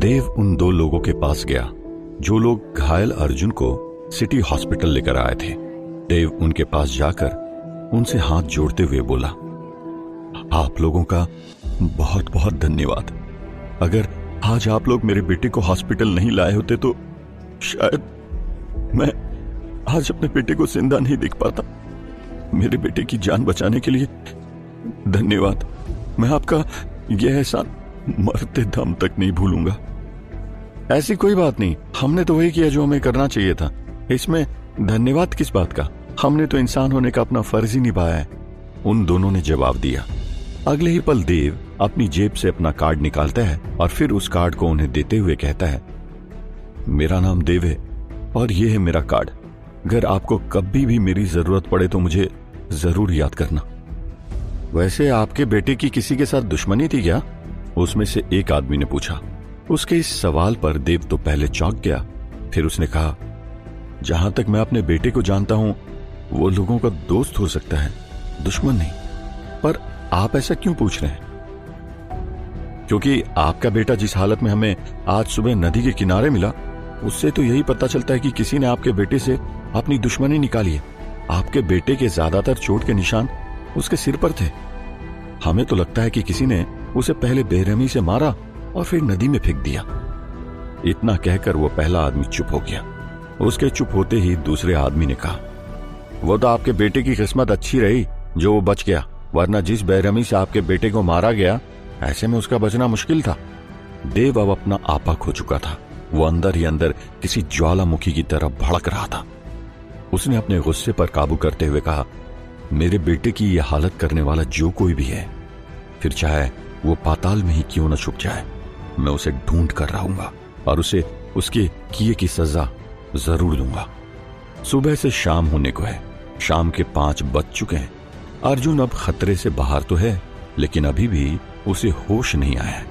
देव उन दो लोगों के पास गया जो लोग घायल अर्जुन को सिटी हॉस्पिटल लेकर आए थे। देव उनके पास जाकर उनसे हाथ जोड़ते हुए बोला, आप लोगों का बहुत बहुत धन्यवाद। अगर आज आप लोग मेरे बेटे को हॉस्पिटल नहीं लाए होते तो शायद मैं आज अपने बेटे को जिंदा नहीं देख पाता। मेरे बेटे की जान बचाने के लिए धन्यवाद। मैं आपका यह एहसान मरते दम तक नहीं भूलूंगा। ऐसी कोई बात नहीं, हमने तो वही किया जो हमें करना चाहिए था। इसमें धन्यवाद किस बात का, हमने तो इंसान होने का अपना फर्ज ही निभाया है, उन दोनों ने जवाब दिया। अगले ही पल देव अपनी जेब से अपना कार्ड निकालता है और फिर उस कार्ड को उन्हें देते हुए कहता है, मेरा नाम देव है और ये है मेरा कार्ड। अगर आपको कभी भी मेरी जरूरत पड़े तो मुझे जरूर याद करना। वैसे आपके बेटे की किसी के साथ दुश्मनी थी क्या? उसमें से एक आदमी ने पूछा। उसके इस सवाल पर देव तो पहले चौंक गया, फिर उसने कहा, जहां तक मैं अपने बेटे को जानता हूं वो लोगों का दोस्त हो सकता है, दुश्मन नहीं। पर आप ऐसा क्यों पूछ रहे हैं? क्योंकि आपका बेटा जिस हालत में हमें आज सुबह नदी के किनारे मिला, उससे तो यही पता चलता है कि किसी ने आपके बेटे से अपनी दुश्मनी निकाली है। आपके बेटे के ज्यादातर चोट के निशान उसके सिर पर थे। हमें तो लगता है कि किसी ने उसे पहले बेरहमी से मारा और फिर नदी में फेंक दिया। इतना कहकर वो पहला आदमी चुप हो गया। उसके चुप होते ही दूसरे आदमी ने कहा, वो तो आपके बेटे की किस्मत अच्छी रही जो वो बच गया, वरना जिस बेरहमी से आपके बेटे को मारा गया ऐसे में उसका बचना मुश्किल था। देव अब अपना आपा खो चुका था। वो अंदर ही अंदर किसी ज्वालामुखी की तरह भड़क रहा था। उसने अपने गुस्से पर काबू करते हुए कहा, मेरे बेटे की यह हालत करने वाला जो कोई भी है, फिर चाहे वो पाताल में ही क्यों न छुप जाए, मैं उसे ढूंढ कर रहूंगा और उसे उसके किए की सजा जरूर दूंगा। सुबह से शाम होने को है, शाम के 5 बज चुके हैं। अर्जुन अब खतरे से बाहर तो है, लेकिन अभी भी उसे होश नहीं आया है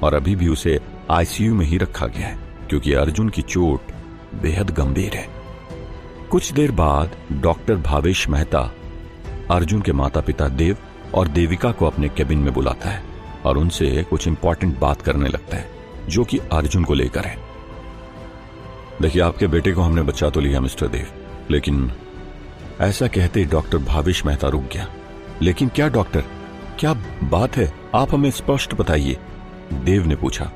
और अभी भी उसे आईसीयू में ही रखा गया है, क्योंकि अर्जुन की चोट बेहद गंभीर है। कुछ देर बाद डॉक्टर भावेश मेहता अर्जुन के माता पिता देव और देविका को अपने केबिन में बुलाता है और उनसे कुछ इंपॉर्टेंट बात करने लगता है, जो कि अर्जुन को लेकर है। देखिए, आपके बेटे को हमने बचा तो लिया मिस्टर देव, लेकिन ऐसा कहते डॉक्टर भावेश मेहता रुक गया। लेकिन क्या डॉक्टर, क्या बात है, आप हमें स्पष्ट बताइए, देव ने पूछा।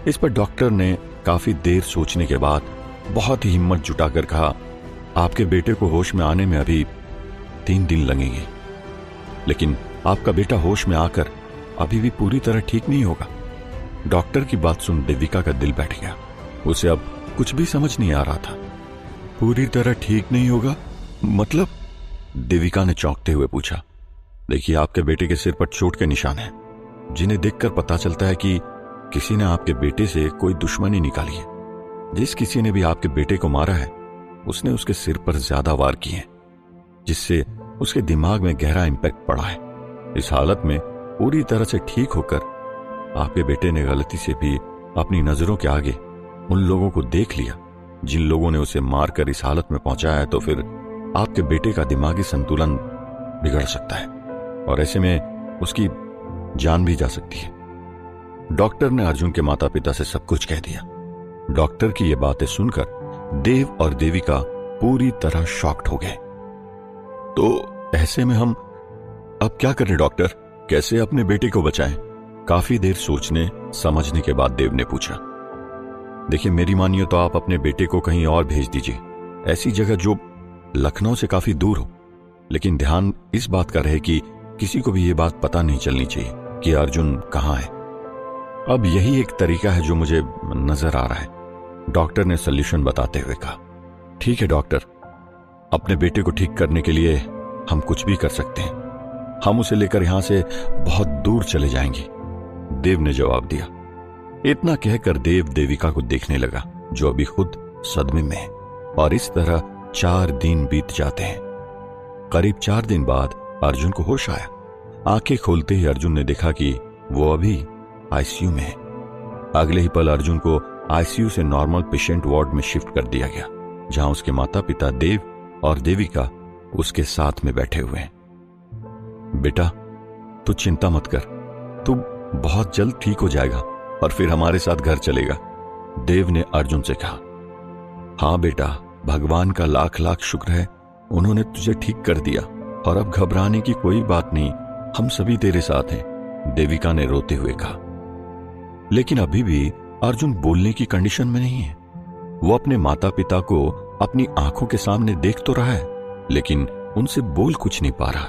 इस पर डॉक्टर ने काफी देर सोचने के बाद बहुत ही हिम्मत जुटाकर कहा, आपके बेटे को होश में आने में अभी 3 दिन लगेंगे, लेकिन आपका बेटा होश में आकर अभी भी पूरी तरह ठीक नहीं होगा। डॉक्टर की बात सुन देविका का दिल बैठ गया। उसे अब कुछ भी समझ नहीं आ रहा था। पूरी तरह ठीक नहीं होगा मतलब? देविका ने चौंकते हुए पूछा। देखिए, आपके बेटे के सिर पर चोट के निशान हैं, जिन्हें देखकर पता चलता है कि किसी ने आपके बेटे से कोई दुश्मनी निकाली है। जिस किसी ने भी आपके बेटे को मारा है उसने उसके सिर पर ज्यादा वार किए हैं, जिससे उसके दिमाग में गहरा इंपैक्ट पड़ा है। इस हालत में पूरी तरह से ठीक होकर आपके बेटे ने गलती से भी अपनी नजरों के आगे उन लोगों को देख लिया जिन लोगों ने उसे मारकर इस हालत में पहुंचाया है, तो फिर आपके बेटे का दिमागी संतुलन बिगड़ सकता है और ऐसे में उसकी जान भी जा सकती है। डॉक्टर ने अर्जुन के माता पिता से सब कुछ कह दिया। डॉक्टर की ये बातें सुनकर देव और देविका पूरी तरह शॉक्ड हो गए। तो ऐसे में हम अब क्या करें डॉक्टर, कैसे अपने बेटे को बचाएं? काफी देर सोचने समझने के बाद देव ने पूछा। देखिए, मेरी मानिए तो आप अपने बेटे को कहीं और भेज दीजिए, ऐसी जगह जो लखनऊ से काफी दूर हो, लेकिन ध्यान इस बात का रहे कि किसी को भी ये बात पता नहीं चलनी चाहिए कि अर्जुन कहाँ है। अब यही एक तरीका है जो मुझे नजर आ रहा है, डॉक्टर ने सॉल्यूशन बताते हुए कहा। ठीक है डॉक्टर, अपने बेटे को ठीक करने के लिए हम कुछ भी कर सकते हैं, हम उसे लेकर यहां से बहुत दूर चले जाएंगे, देव ने जवाब दिया। इतना कहकर देव देविका को देखने लगा, जो अभी खुद सदमे में है, और इस तरह 4 दिन बीत जाते हैं। करीब 4 दिन बाद अर्जुन को होश आया। आंखें खोलते ही अर्जुन ने देखा कि वो अभी आईसीयू में है। अगले ही पल अर्जुन को आईसीयू से नॉर्मल पेशेंट वार्ड में शिफ्ट कर दिया गया, जहां उसके माता पिता देव और देविका उसके साथ में बैठे हुए हैं। बेटा, तू चिंता मत कर, तू बहुत जल्द ठीक हो जाएगा, और फिर हमारे साथ घर चलेगा। देव ने अर्जुन से कहा। हाँ बेटा, भगवान का लाख लाख शुक्र है, उन्होंने तुझे ठीक कर दिया और अब घबराने की कोई बात नहीं, हम सभी तेरे साथ हैं, देविका ने रोते हुए कहा। लेकिन अभी भी अर्जुन बोलने की कंडीशन में नहीं है। वो अपने माता पिता को अपनी आंखों के सामने देख तो रहा है, लेकिन उनसे बोल कुछ नहीं पा रहा।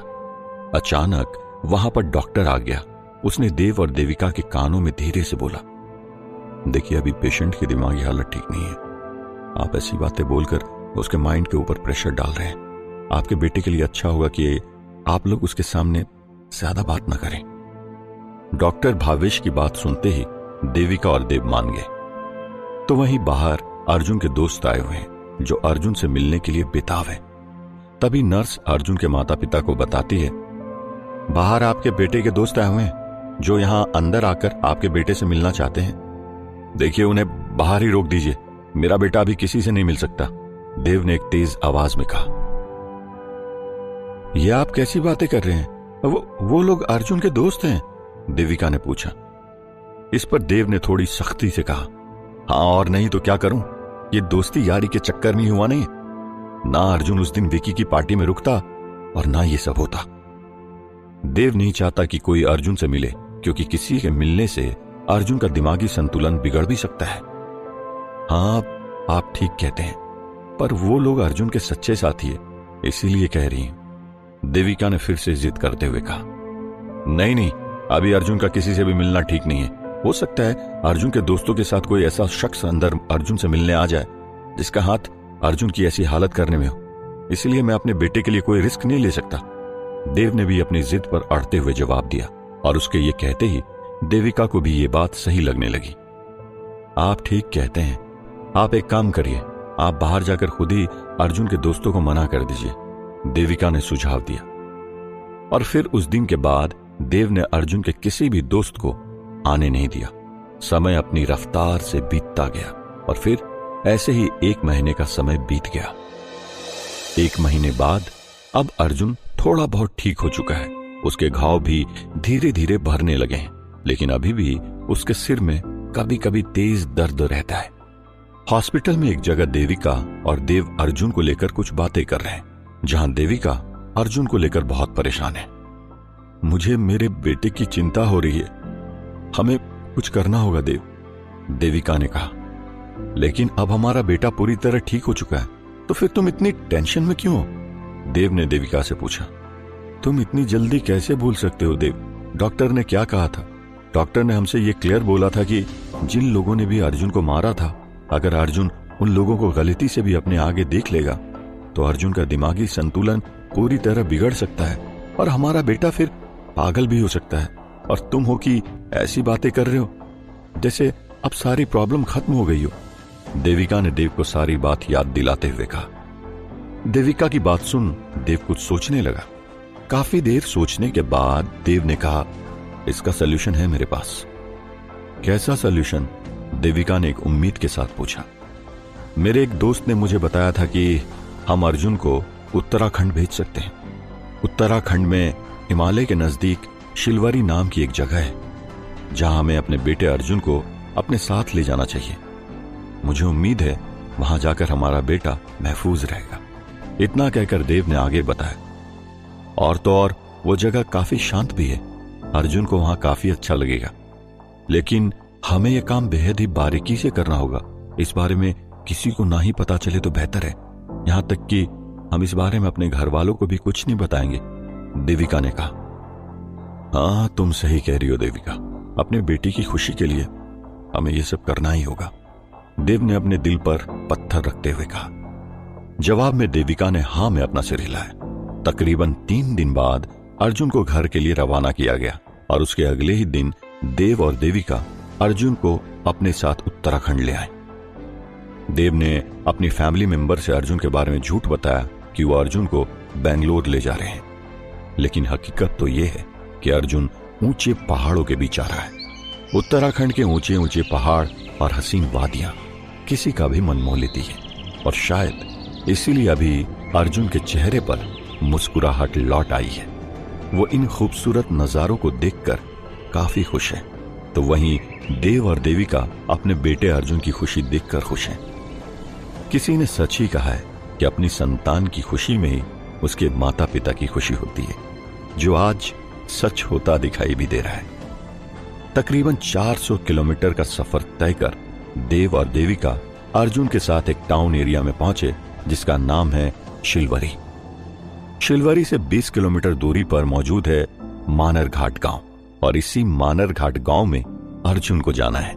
अचानक वहां पर डॉक्टर आ गया। उसने देव और देविका के कानों में धीरे से बोला, देखिए अभी पेशेंट की दिमागी हालत ठीक नहीं है। आप ऐसी बातें बोलकर उसके माइंड के ऊपर प्रेशर डाल रहे हैं। आपके बेटे के लिए अच्छा होगा कि आप लोग उसके सामने ज्यादा बात ना करें। डॉक्टर भावेश की बात सुनते ही देविका और देव मान गए। तो वहीं बाहर अर्जुन के दोस्त आए हुए हैं जो अर्जुन से मिलने के लिए बेताब है। तभी नर्स अर्जुन के माता पिता को बताती है, बाहर आपके बेटे के दोस्त आए हुए हैं जो यहां अंदर आकर आपके बेटे से मिलना चाहते हैं। देखिए उन्हें बाहर ही रोक दीजिए, मेरा बेटा अभी किसी से नहीं मिल सकता, देव ने एक तेज आवाज में कहा। यह आप कैसी बातें कर रहे हैं? वो लोग अर्जुन के दोस्त हैं, देविका ने पूछा। इस पर देव ने थोड़ी सख्ती से कहा, हाँ और नहीं तो क्या करूं, ये दोस्ती यारी के चक्कर में हुआ नहीं। ना अर्जुन उस दिन विकी की पार्टी में रुकता और ना ये सब होता। देव नहीं चाहता कि कोई अर्जुन से मिले, क्योंकि किसी के मिलने से अर्जुन का दिमागी संतुलन बिगड़ भी सकता है। हाँ आप ठीक कहते हैं, पर वो लोग अर्जुन के सच्चे साथी है, इसीलिए कह रही हैं, देविका ने फिर से जिद करते हुए कहा। नहीं, अभी अर्जुन का किसी से भी मिलना ठीक नहीं है। हो सकता है अर्जुन के दोस्तों के साथ कोई ऐसा शख्स अंदर अर्जुन से मिलने आ जाए जिसका हाथ अर्जुन की ऐसी हालत करने में हो, इसलिए मैं अपने बेटे के लिए कोई रिस्क नहीं ले सकता। देव ने भी अपनी जिद पर अड़ते हुए जवाब दिया और उसके ये कहते ही देविका को भी ये बात सही लगने लगी। आप ठीक कहते हैं, आप एक काम करिए, आप बाहर जाकर खुद ही अर्जुन के दोस्तों को मना कर दीजिए, देविका ने सुझाव दिया। और फिर उस दिन के बाद देव ने अर्जुन के किसी भी दोस्त को आने नहीं दिया। समय अपनी रफ्तार से बीतता गया और फिर ऐसे ही 1 महीने का समय बीत गया। 1 महीने बाद अब अर्जुन थोड़ा बहुत ठीक हो चुका है। उसके घाव भी धीरे धीरे भरने लगे हैं, लेकिन अभी भी उसके सिर में कभी कभी तेज दर्द रहता है। हॉस्पिटल में एक जगह देविका और देव अर्जुन को लेकर कुछ बातें कर रहे हैं, जहां देविका अर्जुन को लेकर बहुत परेशान है। मुझे मेरे बेटे की चिंता हो रही है, हमें कुछ करना होगा देव, देविका ने कहा। लेकिन अब हमारा बेटा पूरी तरह ठीक हो चुका है, तो फिर तुम इतनी टेंशन में क्यों हो? देव ने देविका से पूछा। तुम इतनी जल्दी कैसे भूल सकते हो देव? डॉक्टर ने क्या कहा था? डॉक्टर ने हमसे ये क्लियर बोला था कि जिन लोगों ने भी अर्जुन को मारा था, अगर अर्जुन उन लोगों को गलती से भी अपने आगे देख लेगा तो अर्जुन का दिमागी संतुलन पूरी तरह बिगड़ सकता है और हमारा बेटा फिर पागल भी हो सकता है। और तुम हो कि ऐसी बातें कर रहे हो जैसे अब सारी प्रॉब्लम खत्म हो गई हो, देविका ने देव को सारी बात याद दिलाते हुए कहा। देविका की बात सुन देव कुछ सोचने लगा। काफी देर सोचने के बाद देव ने कहा, इसका सलूशन है मेरे पास। कैसा सलूशन? देविका ने एक उम्मीद के साथ पूछा। मेरे एक दोस्त ने मुझे बताया था कि हम अर्जुन को उत्तराखंड भेज सकते हैं। उत्तराखंड में हिमालय के नजदीक शिलवरी नाम की एक जगह है, जहां हमें अपने बेटे अर्जुन को अपने साथ ले जाना चाहिए। मुझे उम्मीद है वहां जाकर हमारा बेटा महफूज रहेगा। इतना कहकर देव ने आगे बताया। और तो और वो जगह काफी शांत भी है, अर्जुन को वहां काफी अच्छा लगेगा। लेकिन हमें यह काम बेहद ही बारीकी से करना होगा। इस बारे में किसी को ना ही पता चले तो बेहतर है। यहां तक कि हम इस बारे में अपने घर वालों को भी कुछ नहीं बताएंगे, देविका ने कहा। हाँ तुम सही कह रही हो देविका, अपने बेटी की खुशी के लिए हमें यह सब करना ही होगा, देव ने अपने दिल पर पत्थर रखते हुए कहा। जवाब में देविका ने हां में अपना सिर हिलाया। तकरीबन 3 दिन बाद अर्जुन को घर के लिए रवाना किया गया और उसके अगले ही दिन देव और देविका अर्जुन को अपने साथ उत्तराखंड ले आए। देव ने अपनी फैमिली मेंबर से अर्जुन के बारे में झूठ बताया कि वो अर्जुन को बेंगलोर ले जा रहे हैं, लेकिन हकीकत तो यह है कि अर्जुन ऊंचे पहाड़ों के बीच आ रहा है। उत्तराखंड के ऊंचे ऊंचे पहाड़ और हसीन वादियां किसी का भी मन मोह लेती है और शायद इसीलिए अभी अर्जुन के चेहरे पर मुस्कुराहट लौट आई है। वो इन खूबसूरत नजारों को देखकर काफी खुश है। तो वहीं देव और देविका अपने बेटे अर्जुन की खुशी देखकर खुश हैं। किसी ने सच ही कहा है कि अपनी संतान की खुशी में ही उसके माता पिता की खुशी होती है, जो आज सच होता दिखाई भी दे रहा है। तकरीबन 400 किलोमीटर का सफर तय कर देव और देविका अर्जुन के साथ एक टाउन एरिया में पहुंचे जिसका नाम है शिलवरी। शिलवरी से 20 किलोमीटर दूरी पर मौजूद है मानर घाट गांव, और इसी मानर घाट गांव में अर्जुन को जाना है।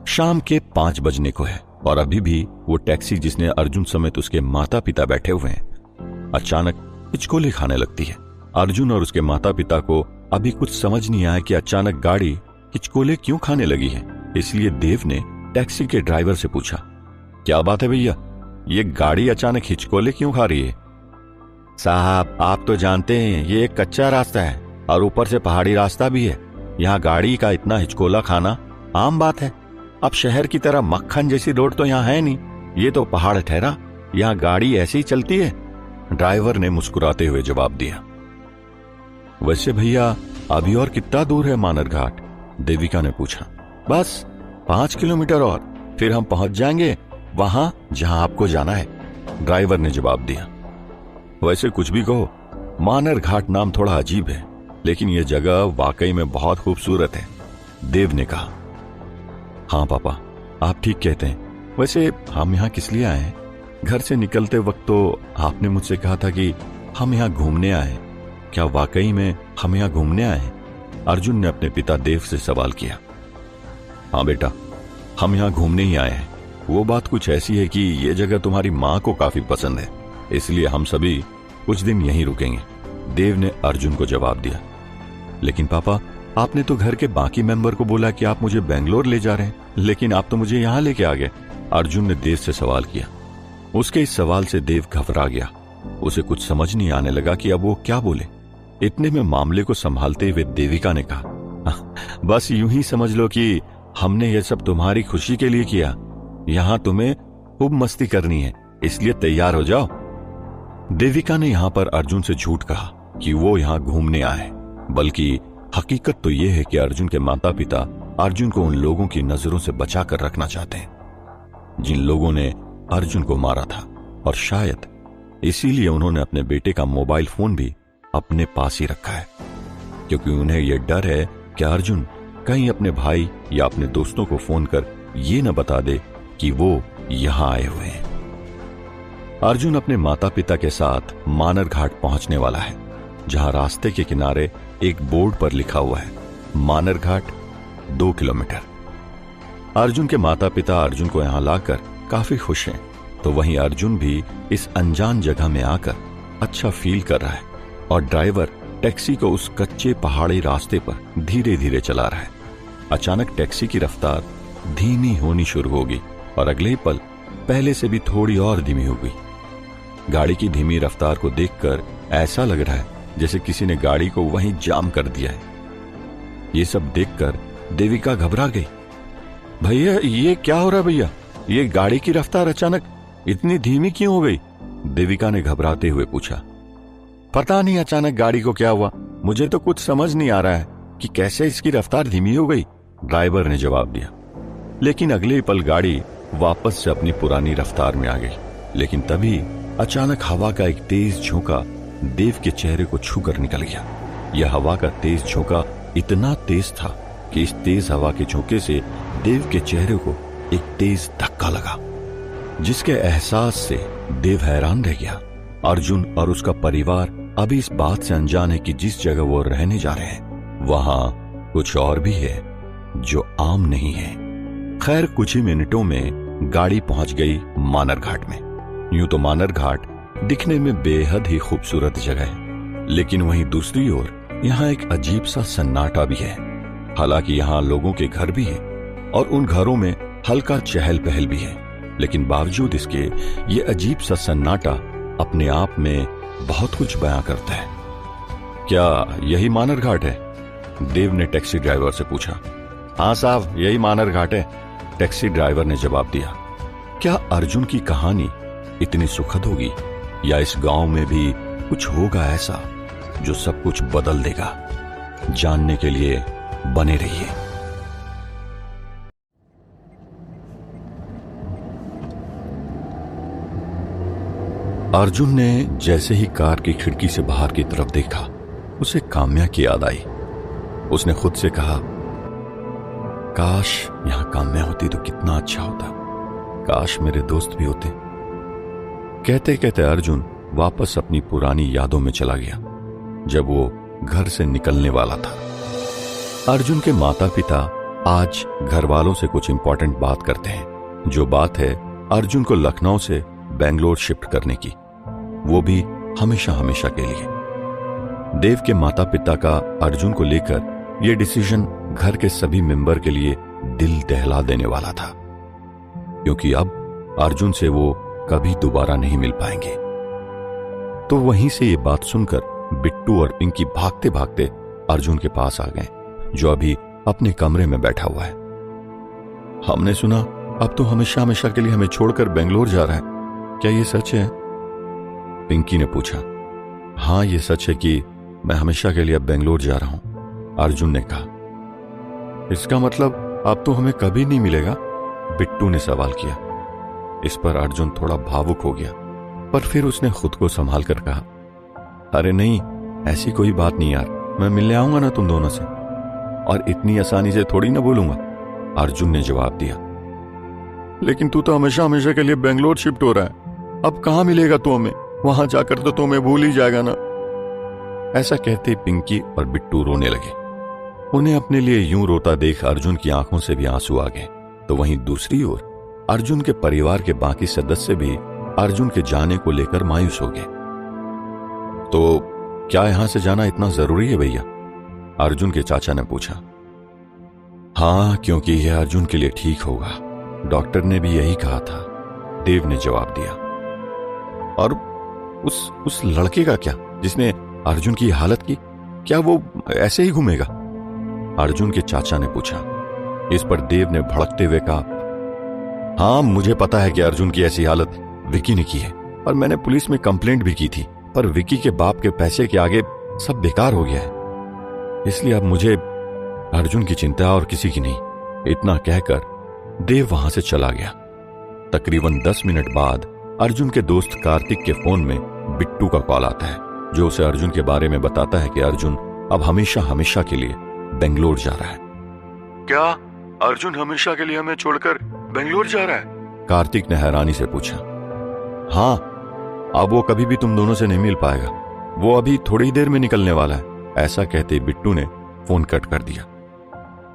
शाम के 5 बजने को है और अभी भी वो टैक्सी जिसने अर्जुन समेत उसके माता पिता बैठे हुए हैं अचानक हिचकोले खाने लगती है। अर्जुन और उसके माता पिता को अभी कुछ समझ नहीं आया कि अचानक गाड़ी हिचकोले क्यों खाने लगी है। इसलिए देव ने टैक्सी के ड्राइवर से पूछा, क्या बात है भैया, ये गाड़ी अचानक हिचकोले क्यों खा रही है? साहब, आप तो जानते हैं ये एक कच्चा रास्ता है और ऊपर से पहाड़ी रास्ता भी है। यहाँ गाड़ी का इतना हिचकोला खाना आम बात है। अब शहर की तरह मक्खन जैसी रोड तो यहाँ है नहीं, ये तो पहाड़ ठहरा, यहाँ गाड़ी ऐसे ही चलती है। ड्राइवर ने मुस्कुराते हुए जवाब दिया। वैसे भैया अभी और कितना दूर है मानर घाट? देविका ने पूछा। बस 5 किलोमीटर और फिर हम पहुंच जाएंगे वहां जहां आपको जाना है, ड्राइवर ने जवाब दिया। वैसे कुछ भी कहो, मानर घाट नाम थोड़ा अजीब है, लेकिन यह जगह वाकई में बहुत खूबसूरत है, देव ने कहा। हाँ पापा, आप ठीक कहते हैं। वैसे हम यहाँ किस लिए आए हैं? घर से निकलते वक्त तो आपने मुझसे कहा था कि हम यहाँ घूमने आए हैं। क्या वाकई में हम यहाँ घूमने आए हैं? अर्जुन ने अपने पिता देव से सवाल किया। हाँ बेटा, हम यहाँ घूमने ही आए हैं। वो बात कुछ ऐसी है कि ये जगह तुम्हारी माँ को काफी पसंद है, इसलिए हम सभी कुछ दिन यहीं रुकेंगे, देव ने अर्जुन को जवाब दिया। लेकिन पापा, आपने तो घर के बाकी मेंबर को बोला कि आप मुझे बेंगलोर ले जा रहे हैं, लेकिन आप तो मुझे यहाँ लेके आ गए, अर्जुन ने देव से सवाल किया। उसके इस सवाल से देव घबरा गया। उसे कुछ समझ नहीं आने लगा कि अब वो क्या बोले। इतने में मामले को संभालते हुए देविका ने कहा, बस यूं ही समझ लो कि हमने ये सब तुम्हारी खुशी के लिए किया। यहां तुम्हें खूब मस्ती करनी है, इसलिए तैयार हो जाओ। देविका ने यहां पर अर्जुन से झूठ कहा कि वो यहां घूमने आए, बल्कि हकीकत तो यह है कि अर्जुन के माता पिता अर्जुन को उन लोगों की नजरों से बचा कर रखना चाहते हैं जिन लोगों ने अर्जुन को मारा था, और शायद इसीलिए उन्होंने अपने बेटे का मोबाइल फोन भी अपने पास ही रखा है, क्योंकि उन्हें यह डर है कि अर्जुन कहीं अपने भाई या अपने दोस्तों को फोन कर ये न बता दे कि वो यहां आए हुए हैं। अर्जुन अपने माता पिता के साथ मानर घाट पहुंचने वाला है, जहां रास्ते के किनारे एक बोर्ड पर लिखा हुआ है, मानर घाट 2 किलोमीटर। अर्जुन के माता पिता अर्जुन को यहां लाकर काफी खुश हैं, तो वहीं अर्जुन भी इस अनजान जगह में आकर अच्छा फील कर रहा है, और ड्राइवर टैक्सी को उस कच्चे पहाड़ी रास्ते पर धीरे धीरे चला रहा है। अचानक टैक्सी की रफ्तार धीमी होनी शुरू होगी और अगले ही पल पहले से भी थोड़ी और धीमी हो गई। गाड़ी की धीमी रफ्तार को देखकर ऐसा लग रहा है जैसे किसी ने गाड़ी को वहीं जाम कर दिया है। ये सब देखकर देविका घबरा गई। भैया, ये क्या हो रहा है भैया? ये गाड़ी की रफ्तार अचानक इतनी धीमी क्यों हो गई? देविका ने घबराते हुए पूछा। पता नहीं अचानक गाड़ी को क्या हुआ, मुझे तो कुछ समझ नहीं आ रहा है कि कैसे इसकी रफ्तार धीमी हो गई, ड्राइवर ने जवाब दिया। लेकिन अगले ही पल गाड़ी वापस से अपनी पुरानी रफ्तार में आ गई। लेकिन तभी अचानक हवा का एक तेज झोंका देव के चेहरे को छूकर निकल गया। यह हवा का तेज झोंका इतना तेज था कि इस तेज हवा के झोंके से देव के चेहरे को एक तेज धक्का लगा, जिसके एहसास से देव हैरान रह गया। अर्जुन और उसका परिवार अभी इस बात से अनजान है कि जिस जगह वो रहने जा रहे हैं वहां कुछ और भी है जो आम नहीं है। खैर, कुछ ही मिनटों में गाड़ी पहुंच गई मानर घाट में। यूं तो मानर घाट दिखने में बेहद ही खूबसूरत जगह है, लेकिन वहीं दूसरी ओर यहाँ एक अजीब सा सन्नाटा भी है। हालांकि यहाँ लोगों के घर भी हैं और उन घरों में हल्का चहल पहल भी है, लेकिन बावजूद इसके ये अजीब सा सन्नाटा अपने आप में बहुत कुछ बयां करता है। क्या यही मानर घाट है? देव ने टैक्सी ड्राइवर से पूछा। हाँ साहब, यही मानर घाट है, टैक्सी ड्राइवर ने जवाब दिया। क्या अर्जुन की कहानी इतनी सुखद होगी, या इस गांव में भी कुछ होगा ऐसा जो सब कुछ बदल देगा? जानने के लिए बने रहिए। अर्जुन ने जैसे ही कार की खिड़की से बाहर की तरफ देखा, उसे काम्या की याद आई। उसने खुद से कहा, काश यहां काम्या होती तो कितना अच्छा होता, काश मेरे दोस्त भी होते। कहते कहते अर्जुन वापस अपनी पुरानी यादों में चला गया। जब वो घर से निकलने वाला था, अर्जुन के माता पिता आज घर वालों से कुछ इंपॉर्टेंट बात करते हैं। जो बात है अर्जुन को लखनऊ से बेंगलोर शिफ्ट करने की, वो भी हमेशा हमेशा के लिए। देव के माता पिता का अर्जुन को लेकर यह डिसीजन घर के सभी मेंबर के लिए दिल दहला देने वाला था, क्योंकि अब अर्जुन से वो कभी दोबारा नहीं मिल पाएंगे। तो वहीं से ये बात सुनकर बिट्टू और पिंकी भागते भागते अर्जुन के पास आ गए, जो अभी अपने कमरे में बैठा हुआ है। हमने सुना अब तो हमेशा हमेशा के लिए हमें छोड़कर बेंगलोर जा रहा है, क्या ये सच है? पिंकी ने पूछा। हां, ये सच है कि मैं हमेशा के लिए अब बेंगलोर जा रहा हूं, अर्जुन ने कहा। इसका मतलब अब तो हमें कभी नहीं मिलेगा? बिट्टू ने सवाल किया। इस पर अर्जुन थोड़ा भावुक हो गया, पर फिर उसने खुद को संभाल कर कहा, अरे नहीं, ऐसी कोई बात नहीं यार, मैं मिलने आऊंगा ना तुम दोनों से, और इतनी आसानी से थोड़ी ना भूलूंगा, अर्जुन ने जवाब दिया। लेकिन तू तो हमेशा हमेशा के लिए बेंगलोर शिफ्ट हो रहा है, अब कहां मिलेगा तू हमें? वहां जाकर तो तुम्हें भूल ही जाएगा ना। ऐसा कहते पिंकी और बिट्टू रोने लगे। उन्हें अपने लिए यूं रोता देख अर्जुन की आंखों से भी आंसू आ गए। तो वहीं दूसरी ओर अर्जुन के परिवार के बाकी सदस्य भी अर्जुन के जाने को लेकर मायूस हो गए। तो क्या यहां से जाना इतना जरूरी है भैया? अर्जुन के चाचा ने पूछा। हां, क्योंकि यह अर्जुन के लिए ठीक होगा, डॉक्टर ने भी यही कहा था, देव ने जवाब दिया। और उस लड़के का क्या, जिसने अर्जुन की हालत की? क्या वो ऐसे ही घूमेगा? अर्जुन के चाचा ने पूछा। इस पर देव ने भड़कते हुए कहा, हां, मुझे पता है कि अर्जुन की ऐसी हालत विकी ने की है, और मैंने पुलिस में कंप्लेंट भी की थी, पर विकी के बाप के पैसे के आगे सब बेकार हो गया है, इसलिए अब मुझे अर्जुन की चिंता और किसी की नहीं। इतना कहकर देव वहां से चला गया। तकरीबन 10 मिनट बाद अर्जुन के दोस्त कार्तिक के फोन में बिट्टू का कॉल आता है, जो उसे अर्जुन के बारे में बताता है कि अर्जुन अब हमेशा हमेशा के लिए बेंगलोर जा रहा है। क्या अर्जुन हमेशा के लिए हमें छोड़कर बेंगलोर जा रहा है? कार्तिक ने हैरानी से पूछा। हां, अब वो कभी भी तुम दोनों से नहीं मिल पाएगा, वो अभी थोड़ी देर में निकलने वाला है। ऐसा कहते बिट्टू ने फोन कट कर दिया।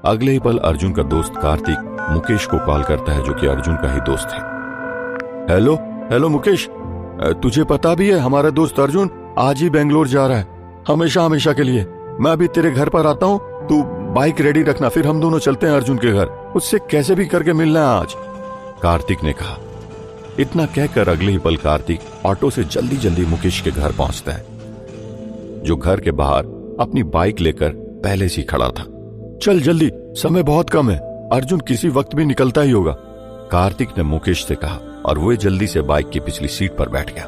अगले ही पल अर्जुन का दोस्त कार्तिक मुकेश को कॉल करता है, जो कि अर्जुन का ही दोस्त है। हेलो मुकेश, तुझे पता भी है हमारा दोस्त अर्जुन आज ही बेंगलोर जा रहा है, हमेशा हमेशा के लिए। मैं अभी तेरे घर पर आता हूं, तू बाइक रेडी रखना, फिर हम दोनों चलते हैं अर्जुन के घर, उससे कैसे भी करके मिलना है आज, कार्तिक ने कहा। इतना कहकर अगले ही पल कार्तिक ऑटो से जल्दी जल्दी मुकेश के घर पहुंचता है, जो घर के बाहर अपनी बाइक लेकर पहले से खड़ा था। चल जल्दी, समय बहुत कम है, अर्जुन किसी वक्त भी निकलता ही होगा, कार्तिक ने मुकेश से कहा, और वो जल्दी से बाइक की पिछली सीट पर बैठ गया।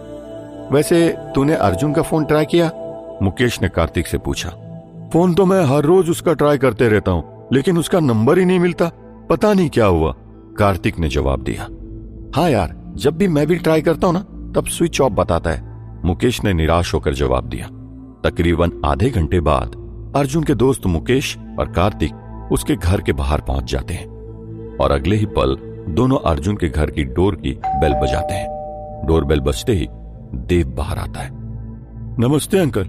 वैसे तूने अर्जुन का फोन ट्राई किया? मुकेश ने कार्तिक से पूछा। फोन तो मैं हर रोज उसका ट्राई करते रहता हूं, लेकिन उसका नंबर ही नहीं मिलता, पता नहीं क्या हुआ, कार्तिक ने जवाब दिया। हाँ यार, जब भी मैं भी ट्राई करता हूं ना, तब स्विच ऑफ बताता है, मुकेश ने निराश होकर जवाब दिया। तकरीबन आधे घंटे बाद अर्जुन के दोस्त मुकेश और कार्तिक उसके घर के बाहर पहुंच जाते हैं, और अगले ही पल दोनों अर्जुन के घर की डोर की बेल बजाते हैं। डोर बेल बजते ही देव बाहर आता है। नमस्ते अंकल,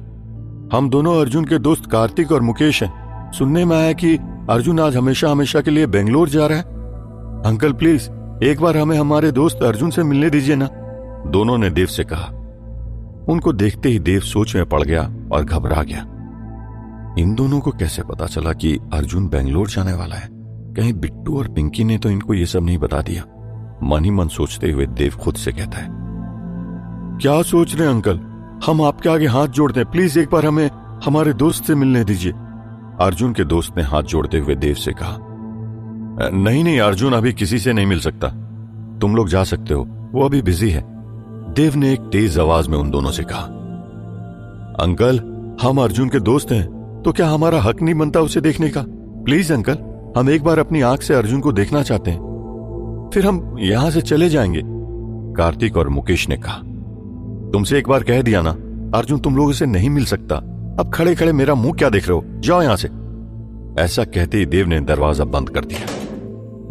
हम दोनों अर्जुन के दोस्त कार्तिक और मुकेश हैं। सुनने में आया कि अर्जुन आज हमेशा हमेशा के लिए बेंगलोर जा रहा है। अंकल प्लीज एक बार हमें हमारे दोस्त अर्जुन से मिलने दीजिए ना, दोनों ने देव से कहा। उनको देखते ही देव सोच में पड़ गया और घबरा गया। इन दोनों को कैसे पता चला कि अर्जुन बेंगलोर जाने वाला है? कहीं बिट्टू और पिंकी ने तो इनको ये सब नहीं बता दिया? मन ही मन सोचते हुए देव खुद से कहता है, क्या सोच रहे हैं अंकल, हम आपके आगे हाथ जोड़ते हैं, प्लीज एक बार हमें हमारे दोस्त से मिलने दीजिए, अर्जुन के दोस्त ने हाथ जोड़ते हुए देव से कहा। नहीं, अर्जुन अभी किसी से नहीं मिल सकता, तुम लोग जा सकते हो, वो अभी बिजी है, देव ने एक तेज आवाज में उन दोनों से कहा। अंकल, हम अर्जुन के दोस्त हैं, तो क्या हमारा हक नहीं बनता उसे देखने का? प्लीज अंकल, हम एक बार अपनी आंख से अर्जुन को देखना चाहते हैं, फिर हम यहां से चले जाएंगे। कार्तिक और मुकेश ने कहा, तुमसे एक बार कह दिया ना अर्जुन तुम लोगों से नहीं मिल सकता, अब खड़े खड़े मेरा मुंह क्या देख रहे हो, जाओ यहां से। ऐसा कहते ही देव ने दरवाजा बंद कर दिया।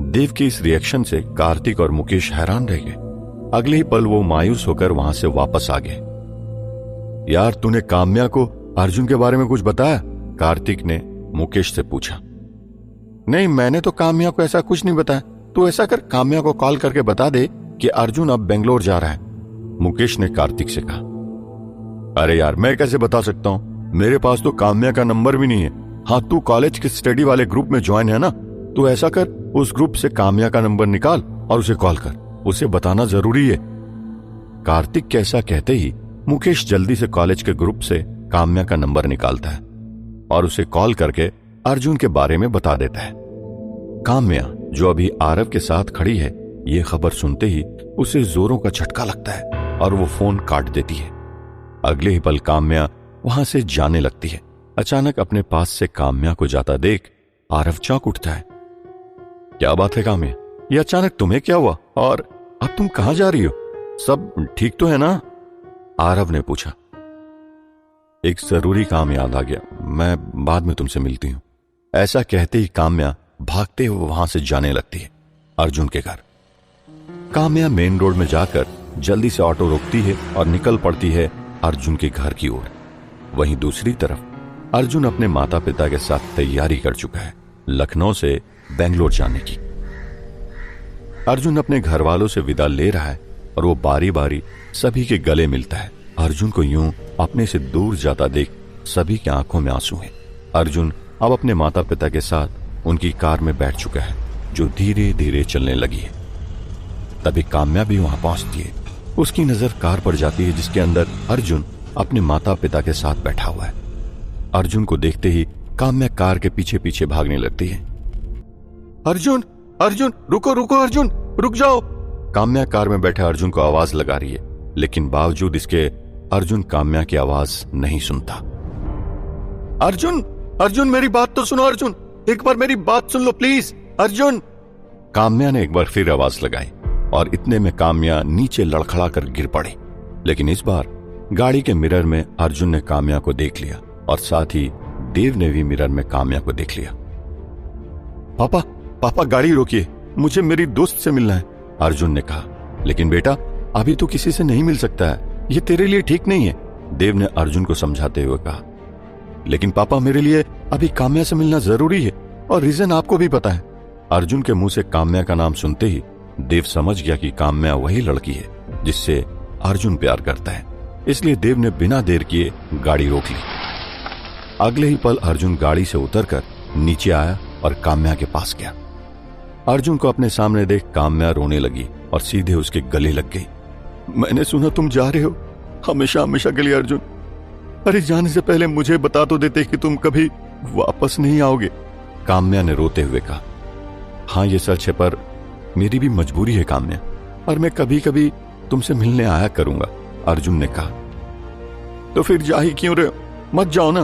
देव के इस रिएक्शन से कार्तिक और मुकेश हैरान रह गए। अगले ही पल वो मायूस होकर वहां से वापस आ गए। यार तूने काम्या को अर्जुन के बारे में कुछ बताया? कार्तिक ने मुकेश से पूछा। नहीं, मैंने तो काम्या को ऐसा कुछ नहीं बताया। तू ऐसा कर, काम्या को कॉल करके बता दे कि अर्जुन अब बेंगलोर जा रहा है, मुकेश ने कार्तिक से कहा। अरे यार मैं कैसे बता सकता हूं, मेरे पास तो काम्या का नंबर भी नहीं है। हाँ, तू कॉलेज के स्टडी वाले ग्रुप में ज्वाइन है ना, तू ऐसा कर उस ग्रुप से काम्या का नंबर निकाल और उसे कॉल कर, उसे बताना जरूरी है। कार्तिक के ऐसा कहते ही मुकेश जल्दी से कॉलेज के ग्रुप से काम्या का नंबर निकालता है और उसे कॉल करके अर्जुन के बारे में बता देता है। काम्या जो अभी आरव के साथ खड़ी है, ये खबर सुनते ही उसे जोरों का झटका लगता है और वो फोन काट देती है। अगले ही पल काम्या वहां से जाने लगती है। अचानक अपने पास से काम्या को जाता देख आरव चौंक उठता है। क्या बात है काम्या, ये अचानक तुम्हें क्या हुआ और अब तुम कहां जा रही हो? सब ठीक तो है ना? आरव ने पूछा। एक जरूरी काम याद आ गया, मैं बाद में तुमसे मिलती हूं। ऐसा कहते ही काम्या भागते हुए वहां से जाने लगती है अर्जुन के घर। काम्या मेन रोड में जाकर जल्दी से ऑटो रोकती है और निकल पड़ती है अर्जुन के घर की ओर। वहीं दूसरी तरफ अर्जुन अपने माता पिता के साथ तैयारी कर चुका है लखनऊ से बेंगलोर जाने की। अर्जुन अपने घर वालों से विदा ले रहा है और वो बारी बारी सभी के गले मिलता है। अर्जुन को यूं अपने से दूर जाता देख सभी की आंखों में आंसू हैं। अर्जुन अब अपने माता पिता के साथ उनकी कार में बैठ चुका है जो धीरे धीरे चलने लगी है। तभी काम्या भी वहां पहुंचती है। उसकी नजर कार पर जाती है जिसके अंदर अर्जुन अपने माता पिता के साथ बैठा हुआ है। अर्जुन को देखते ही काम्या कार के पीछे पीछे भागने लगती है। अर्जुन, अर्जुन, रुको रुको, अर्जुन रुक जाओ। काम्या कार में बैठे अर्जुन को आवाज लगा रही है, लेकिन बावजूद इसके अर्जुन काम्या की आवाज नहीं सुनता। अर्जुन, अर्जुन मेरी बात तो सुनो, अर्जुन एक बार मेरी बात सुन लो प्लीज, अर्जुन। काम्या ने एक बार फिर आवाज लगाई और इतने में काम्या नीचे लड़खड़ा कर गिर पड़ी। लेकिन इस बार गाड़ी के मिरर में अर्जुन ने काम्या को देख लिया और साथ ही देव ने भी मिरर में काम्या को देख लिया। पापा, पापा गाड़ी रोकिए, मुझे मेरी दोस्त से मिलना है, अर्जुन ने कहा। लेकिन बेटा अभी तो किसी से नहीं मिल सकता है, ये तेरे लिए ठीक नहीं है, देव ने अर्जुन को समझाते हुए कहा। लेकिन पापा मेरे लिए अभी काम्या से मिलना जरूरी है और रीजन आपको भी पता है। अर्जुन के मुंह से काम्या का नाम सुनते ही देव समझ गया कि काम्या वही लड़की है जिससे अर्जुन प्यार करता है, इसलिए देव ने बिना देर किए गाड़ी रोक ली। अगले ही पल अर्जुन गाड़ी से उतरकर नीचे आया और काम्या के पास गया। अर्जुन को अपने सामने देख काम्या रोने लगी और सीधे उसके गले लग गई। मैंने सुना तुम जा रहे हो, हमेशा हमेशा के लिए अर्जुन। अरे जाने से पहले मुझे बता तो देते कि तुम कभी वापस नहीं आओगे, काम्या ने रोते हुए कहा। हाँ ये सच है, पर मेरी भी मजबूरी है काम्या, और मैं कभी कभी तुमसे मिलने आया करूंगा, अर्जुन ने कहा। तो फिर जा ही क्यों रहे हो, मत जाओ ना।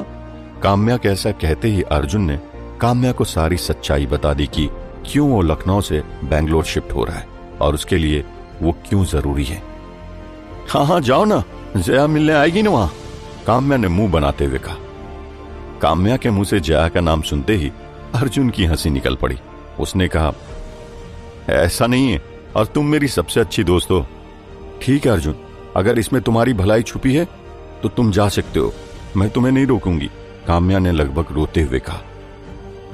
काम्या के ऐसा कहते ही अर्जुन ने काम्या को सारी सच्चाई बता दी कि क्यों वो लखनऊ से बेंगलोर शिफ्ट हो रहा है और उसके लिए वो क्यों जरूरी है। हाँ हाँ जाओ ना, जया मिलने आएगी ना वहां, काम्या ने मुंह बनाते हुए कहा। काम्या के मुंह से जया का नाम सुनते ही अर्जुन की हंसी निकल पड़ी। उसने कहा, ऐसा नहीं है और तुम मेरी सबसे अच्छी दोस्त हो। ठीक है अर्जुन, अगर इसमें तुम्हारी भलाई छुपी है तो तुम जा सकते हो, मैं तुम्हें नहीं रोकूंगी, काम्या ने लगभग रोते हुए कहा।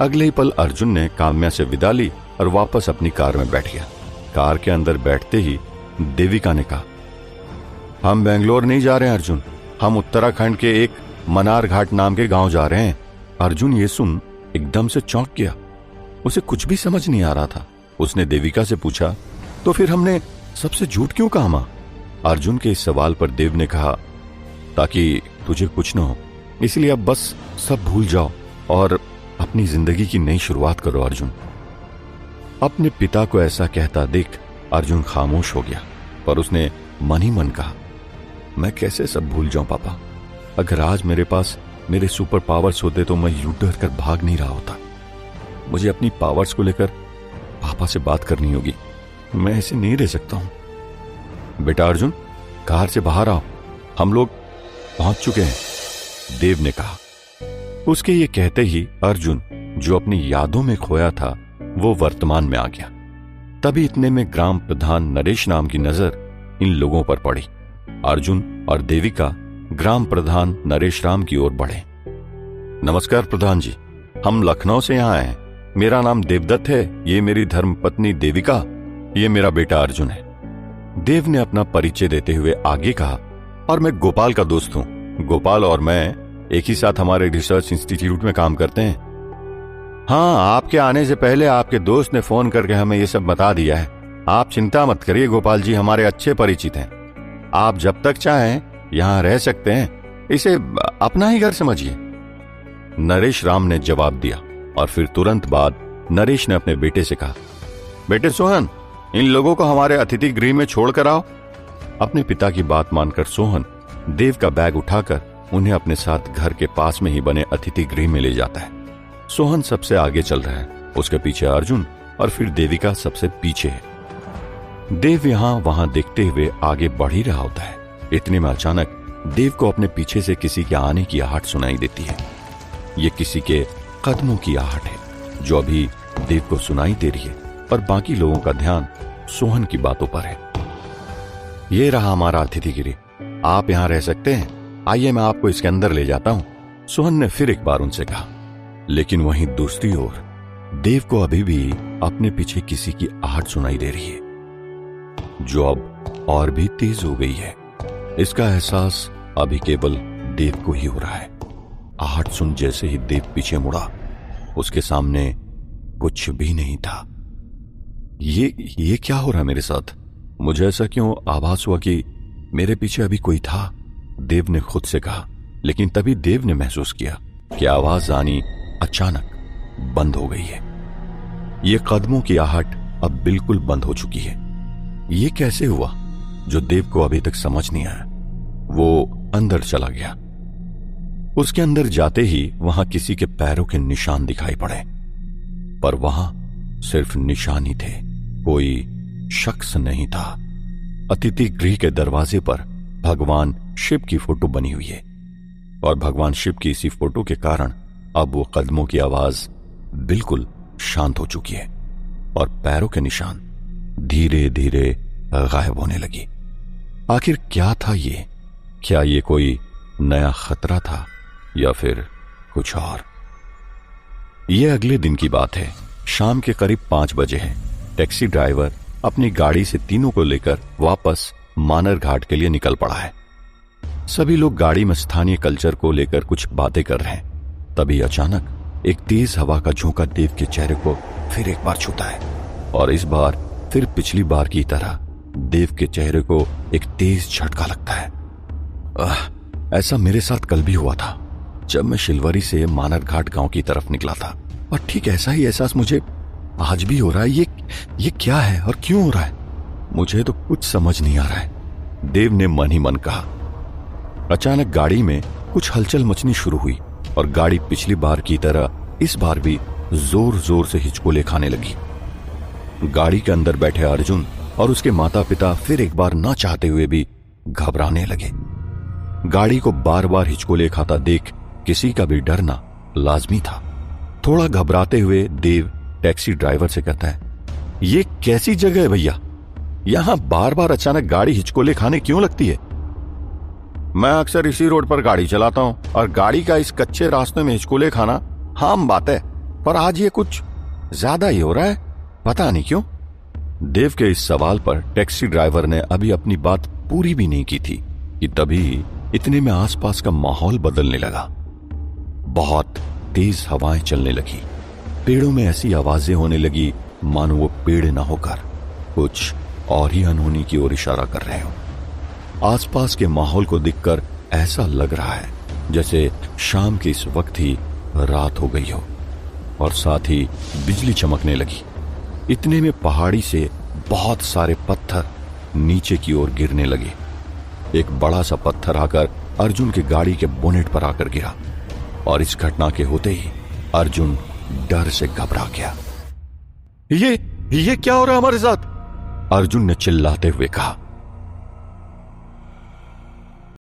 अगले ही पल अर्जुन ने काम्या से विदा ली और वापस अपनी कार में बैठ गया। कार के अंदर बैठते ही देविका ने कहा, हम बेंगलोर नहीं जा रहे हैं अर्जुन, हम उत्तराखंड के एक मनार घाट नाम के गांव जा रहे हैं। अर्जुन ये सुन एकदम से चौंक गया, उसे कुछ भी समझ नहीं आ रहा था। उसने देविका से पूछा, तो फिर हमने सबसे झूठ क्यों कहा मां? अर्जुन के इस सवाल पर देव ने कहा, ताकि तुझे कुछ न हो, इसलिए अब बस सब भूल जाओ और अपनी जिंदगी की नई शुरुआत करो अर्जुन। अपने पिता को ऐसा कहता देख अर्जुन खामोश हो गया, पर उसने मन ही मन कहा, मैं कैसे सब भूल जाऊं पापा, अगर आज मेरे पास मेरे सुपर पावर्स होते तो मैं यूं डर कर भाग नहीं रहा होता। मुझे अपनी पावर्स को लेकर पापा से बात करनी होगी। मैं ऐसे नहीं रह सकता हूं। बेटा अर्जुन, कार से बाहर आओ, हम लोग पहुंच चुके हैं, देव ने कहा। उसके ये कहते ही अर्जुन, जो अपनी यादों में खोया था, वो वर्तमान में आ गया। तभी इतने में ग्राम प्रधान नरेश नाम की नजर इन लोगों पर पड़ी। अर्जुन और देविका ग्राम प्रधान नरेश राम की ओर बढ़े। नमस्कार प्रधान जी, हम लखनऊ से यहाँ आए हैं। मेरा नाम देवदत्त है, ये मेरी धर्मपत्नी देविका, ये मेरा बेटा अर्जुन है। देव ने अपना परिचय देते हुए आगे कहा, और मैं गोपाल का दोस्त हूं। गोपाल और मैं एक ही साथ हमारे रिसर्च इंस्टीट्यूट में काम करते हैं। हाँ, आपके आने से पहले आपके दोस्त ने फोन करके हमें ये सब बता दिया है। आप चिंता मत करिए गोपाल जी, हमारे अच्छे परिचित हैं। आप जब तक चाहें यहां रह सकते हैं, इसे अपना ही घर समझिए, नरेश राम ने जवाब दिया। और फिर तुरंत बाद नरेश ने अपने बेटे से कहा, बेटे सोहन, इन लोगों को हमारे अतिथि गृह में छोड़कर आओ। अपने पिता की बात मानकर सोहन देव का बैग उठाकर उन्हें अपने साथ घर के पास में ही बने अतिथि गृह में ले जाता है। सोहन सबसे आगे चल रहा है, उसके पीछे अर्जुन और फिर देविका सबसे पीछे है। देव यहां वहां देखते हुए आगे बढ़ ही रहा होता है। इतने में अचानक देव को अपने पीछे से किसी के आने की आहट सुनाई देती है। ये किसी के कदमों की आहट है जो अभी देव को सुनाई दे रही है, और बाकी लोगों का ध्यान सोहन की बातों पर है। ये रहा हमारा अतिथि गृह, आप यहां रह सकते हैं, आइए मैं आपको इसके अंदर ले जाता हूं, सोहन ने फिर एक बार उनसे कहा। लेकिन वहीं दूसरी ओर देव को अभी भी अपने पीछे किसी की आहट सुनाई दे रही है, जो अब और भी तेज हो गई है। इसका एहसास अभी केवल देव को ही हो रहा है। आहट सुन जैसे ही देव पीछे मुड़ा, उसके सामने कुछ भी नहीं था। ये क्या हो रहा है मेरे साथ? मुझे ऐसा क्यों आभास हुआ कि मेरे पीछे अभी कोई था? देव ने खुद से कहा। लेकिन तभी देव ने महसूस किया कि आवाज आनी अचानक बंद हो गई है। ये कदमों की आहट अब बिल्कुल बंद हो चुकी है। ये कैसे हुआ, जो देव को अभी तक समझ नहीं आया। वो अंदर चला गया। उसके अंदर जाते ही वहां किसी के पैरों के निशान दिखाई पड़े, पर वहां सिर्फ निशान ही थे, कोई शख्स नहीं था। अतिथि गृह के दरवाजे पर भगवान शिव की फोटो बनी हुई है, और भगवान शिव की इसी फोटो के कारण अब वो कदमों की आवाज बिल्कुल शांत हो चुकी है, और पैरों के निशान धीरे धीरे गायब होने लगी। आखिर क्या था ये? क्या ये कोई नया खतरा था या फिर कुछ और? ये अगले दिन की बात है। शाम के करीब 5 बजे है। टैक्सी ड्राइवर अपनी गाड़ी से तीनों को लेकर वापस मानर घाट के लिए निकल पड़ा है। सभी लोग गाड़ी में स्थानीय कल्चर को लेकर कुछ बातें कर रहे हैं। तभी अचानक एक तेज हवा का झोंका देव के चेहरे को फिर एक बार छूता है, और इस बार फिर पिछली बार की तरह देव के चेहरे को एक तेज झटका लगता है। ऐसा मेरे साथ कल भी हुआ था, जब मैं शिलवरी से मानर घाट गांव की तरफ निकला था, और ठीक ऐसा ही एहसास मुझे आज भी हो रहा है। ये क्या है और क्यों हो रहा है? मुझे तो कुछ समझ नहीं आ रहा है, देव ने मन ही मन कहा। अचानक गाड़ी में कुछ हलचल मचनी शुरू हुई, और गाड़ी पिछली बार की तरह इस बार भी जोर जोर से हिचकोले खाने लगी। गाड़ी के अंदर बैठे अर्जुन और उसके माता पिता फिर एक बार ना चाहते हुए भी घबराने लगे। गाड़ी को बार बार हिचकोले खाता देख किसी का भी डरना लाजमी था। थोड़ा घबराते हुए देव टैक्सी ड्राइवर से कहता है, ये कैसी जगह है भैया? यहां बार बार अचानक गाड़ी हिचकोले खाने क्यों लगती है? मैं अक्सर इसी रोड पर गाड़ी चलाता हूं, और गाड़ी का इस कच्चे रास्ते में हिचकोले खाना आम बात है, पर आज ये कुछ ज्यादा ही हो रहा है, पता नहीं क्यों। देव के इस सवाल पर टैक्सी ड्राइवर ने अभी अपनी बात पूरी भी नहीं की थी कि तभी इतने में आसपास का माहौल बदलने लगा। बहुत तेज हवाएं चलने लगी। पेड़ों में ऐसी आवाजें होने लगी मानो वो पेड़ ना होकर कुछ और ही अनहोनी की ओर इशारा कर रहे हो। आसपास के माहौल को देखकर ऐसा लग रहा है जैसे शाम के इस वक्त ही रात हो गई हो, और साथ ही बिजली चमकने लगी। इतने में पहाड़ी से बहुत सारे पत्थर नीचे की ओर गिरने लगे। एक बड़ा सा पत्थर आकर अर्जुन की गाड़ी के बोनेट पर आकर गिरा, और इस घटना के होते ही अर्जुन डर से घबरा गया। ये क्या हो रहा है हमारे साथ? अर्जुन ने चिल्लाते हुए कहा।